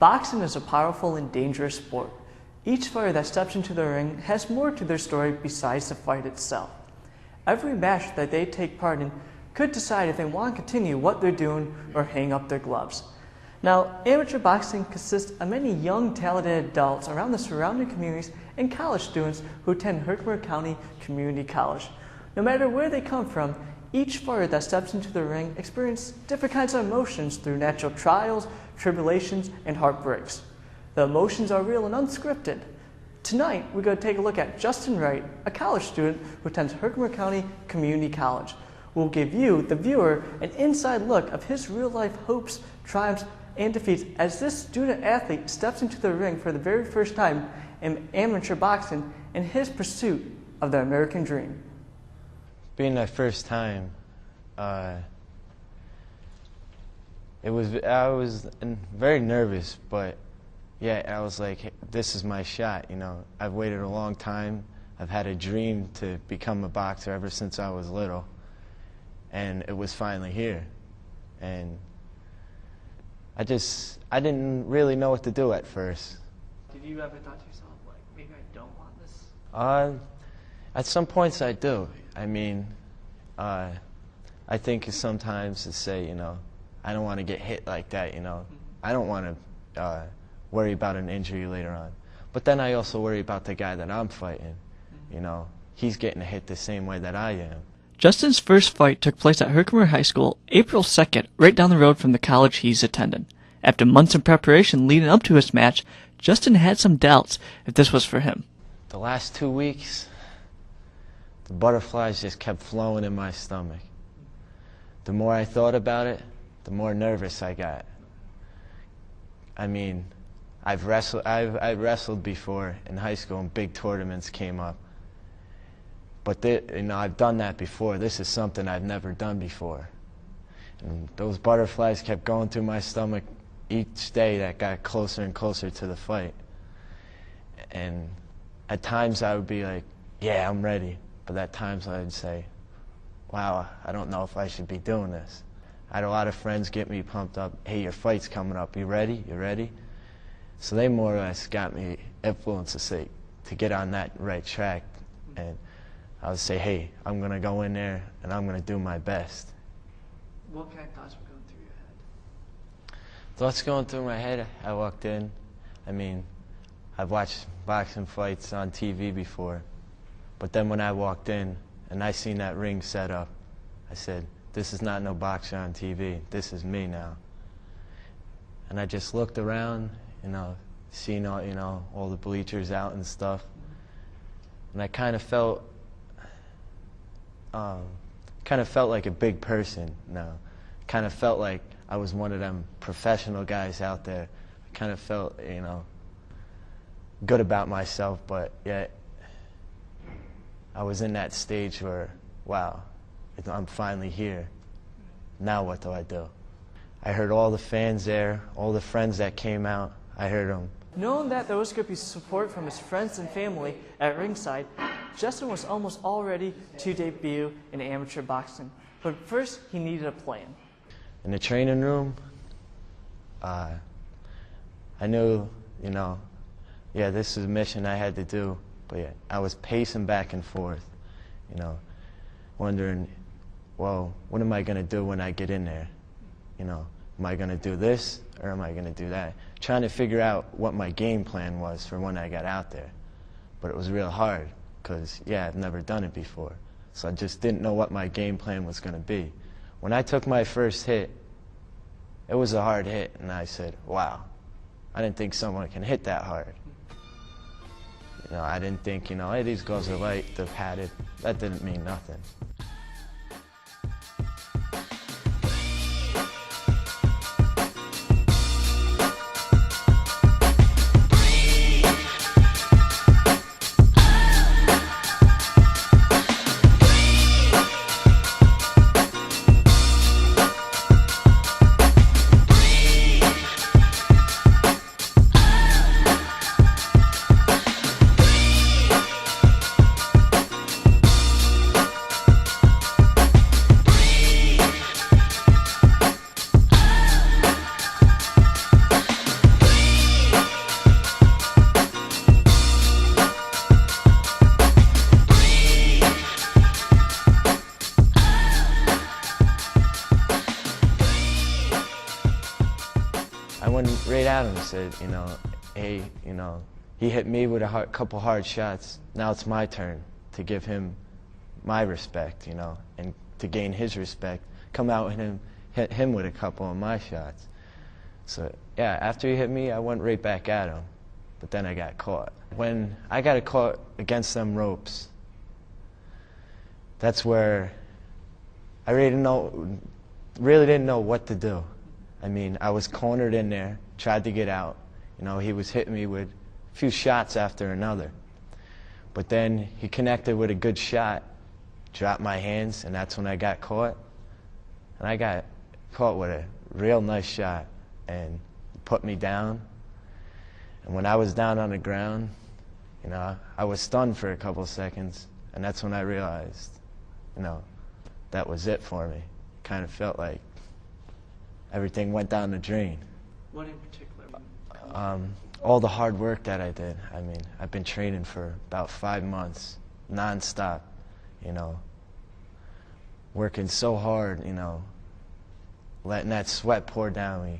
Boxing is a powerful and dangerous sport. Each fighter that steps into the ring has more to their story besides the fight itself. Every match that they take part in could decide if they want to continue what they're doing or hang up their gloves. Now, amateur boxing consists of many young, talented adults around the surrounding communities and college students who attend Herkimer County Community College. No matter where they come from, each fighter that steps into the ring experiences different kinds of emotions through natural trials, tribulations, and heartbreaks. The emotions are real and unscripted. Tonight, we're going to take a look at Justin Wright, a college student who attends Herkimer County Community College. We'll give you, the viewer, an inside look of his real-life hopes, triumphs, and defeats as this student-athlete steps into the ring for the very first time in amateur boxing in his pursuit of the American dream. Being that first time, I was very nervous, but yeah, I was like, hey, this is my shot, you know. I've waited a long time. I've had a dream to become a boxer ever since I was little, and it was finally here. And I didn't really know what to do at first. Did you ever thought to yourself, like, maybe I don't want this? At some points I do. I mean, I think sometimes to say, you know, I don't want to get hit like that, you know. I don't want to worry about an injury later on. But then I also worry about the guy that I'm fighting. You know, he's getting hit the same way that I am. Justin's first fight took place at Herkimer High School April 2nd, right down the road from the college he's attending. After months of preparation leading up to his match, Justin had some doubts if this was for him. The last 2 weeks, the butterflies just kept flowing in my stomach. The more I thought about it, the more nervous I got. I mean, I've wrestled before in high school and big tournaments came up. But you know, I've done that before. This is something I've never done before. And those butterflies kept going through my stomach each day that got closer and closer to the fight. And at times I would be like, yeah, I'm ready. But at times I would say, wow, I don't know if I should be doing this. I had a lot of friends get me pumped up. Hey, your fight's coming up. You ready? You ready? So they more or less got me influenced to say, to get on that right track. And I would say, hey, I'm going to go in there and I'm going to do my best. What kind of thoughts were going through your head? Thoughts going through my head, I walked in. I mean, I've watched boxing fights on TV before. But then when I walked in and I seen that ring set up, I said, this is not no boxer on TV. This is me now. And I just looked around, you know, seeing all, you know, all the bleachers out and stuff. And I kind of felt like a big person now. Kind of felt like I was one of them professional guys out there. I kind of felt, you know, good about myself, but yet I was in that stage where, wow, I'm finally here. Now what do I do? I heard all the fans there, all the friends that came out, I heard them. Knowing that there was going to be support from his friends and family at ringside, Justin was almost all ready to debut in amateur boxing. But first, he needed a plan. In the training room, I knew, you know, yeah, this is a mission I had to do. But yeah, I was pacing back and forth, you know, wondering, well, what am I going to do when I get in there? You know, am I going to do this or am I going to do that? Trying to figure out what my game plan was for when I got out there. But it was real hard because, yeah, I've never done it before. So I just didn't know what my game plan was going to be. When I took my first hit, it was a hard hit, and I said, wow, I didn't think someone can hit that hard. You know, I didn't think, you know, hey, these gloves are light, they're padded. That didn't mean nothing. I went right at him and said, hey, he hit me with a couple hard shots. Now it's my turn to give him my respect, and to gain his respect, come out and hit him with a couple of my shots. So yeah, after he hit me, I went right back at him, but then I got caught. When I got caught against them ropes, that's where I really didn't know what to do. I mean, I was cornered in there, tried to get out. He was hitting me with a few shots after another. But then he connected with a good shot, dropped my hands, and that's when I got caught. And I got caught with a real nice shot and put me down. And when I was down on the ground, I was stunned for a couple seconds, and that's when I realized, that was it for me. Kind of felt like everything went down the drain. What in particular? All the hard work that I did. I mean, I've been training for about 5 months, nonstop, working so hard, letting that sweat pour down me,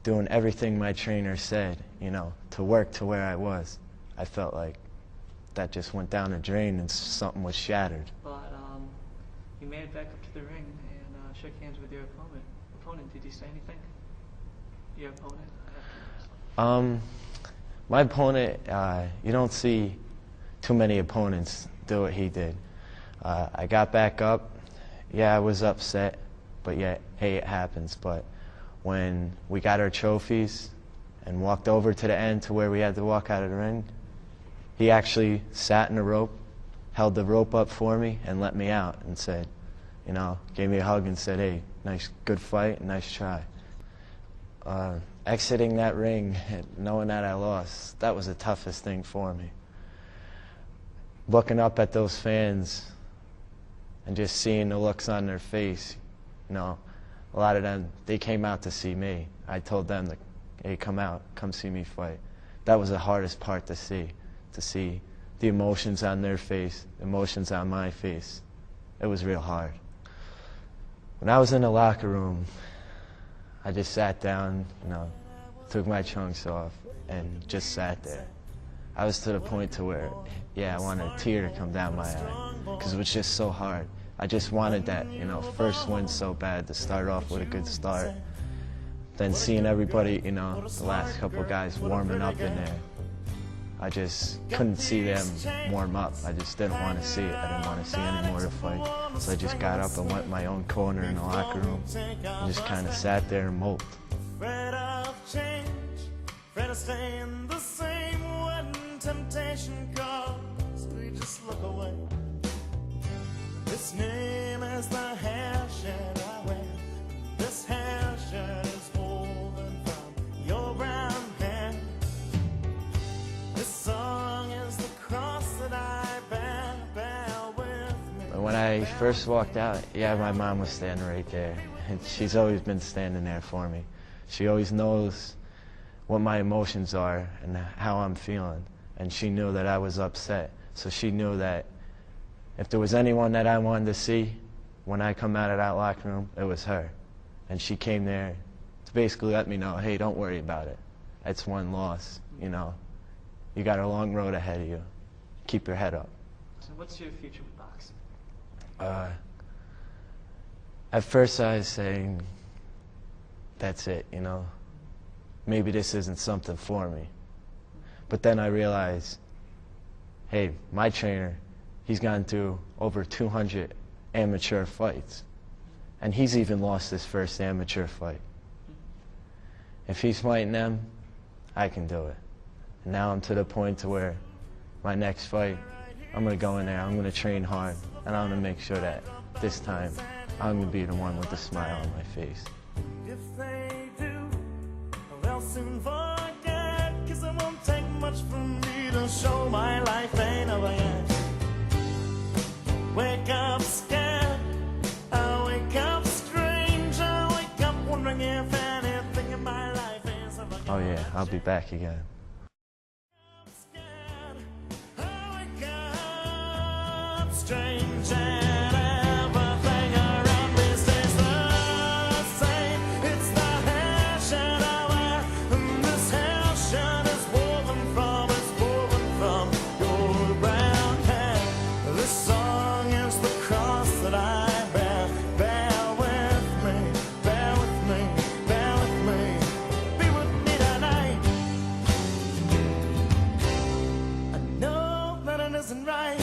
doing everything my trainer said, to work to where I was. I felt like that just went down the drain and something was shattered. But you made it back up to the ring and shook hands with your opponent. Did he say anything? Your opponent? My opponent, you don't see too many opponents do what he did. I got back up. Yeah, I was upset, but yeah, hey, it happens. But when we got our trophies and walked over to the end to where we had to walk out of the ring, he actually sat in the rope, held the rope up for me, and let me out and said, gave me a hug and said, hey, nice, good fight, nice try. Exiting that ring, knowing that I lost, that was the toughest thing for me. Looking up at those fans and just seeing the looks on their face, a lot of them, they came out to see me. I told them, hey, come out, come see me fight. That was the hardest part to see the emotions on their face, emotions on my face. It was real hard. When I was in the locker room, I just sat down, took my chunks off and just sat there. I was to the point to where, I wanted a tear to come down my eye because it was just so hard. I just wanted that, first win so bad to start off with a good start. Then seeing everybody, the last couple guys warming up in there, I just couldn't see them warm up. I just didn't want to see it. I didn't want to see any more to fight. So I just got up and went my own corner in the locker room and just kind of sat there and moped. Afraid of change, afraid of staying the same when temptation comes, we just look away. This name is the hair shirt I wear. This hair shirt is woven from your brown hair. This song is the cross that I bear with me. When I first walked out, my mom was standing right there. And she's always been standing there for me. She always knows what my emotions are and how I'm feeling. And she knew that I was upset. So she knew that if there was anyone that I wanted to see when I come out of that locker room, it was her. And she came there to basically let me know, hey, don't worry about it. It's one loss, You got a long road ahead of you. Keep your head up. So what's your future with boxing? At first I was saying, that's it, Maybe this isn't something for me. But then I realized, hey, my trainer, he's gone through over 200 amateur fights. And he's even lost his first amateur fight. If he's fighting them, I can do it. And now I'm to the point to where my next fight, I'm going to go in there, I'm going to train hard, and I'm going to make sure that this time I'm going to be the one with the smile on my face. If they do, they'll soon forget, 'cause it won't take much for me to show my life ain't over yet. Wake up scared, I wake up strange, I wake up wondering if anything in my life is ever Oh yeah, I'll be back again. strange and everything around me stays the same. It's the hair shirt I wear, Justin Wright.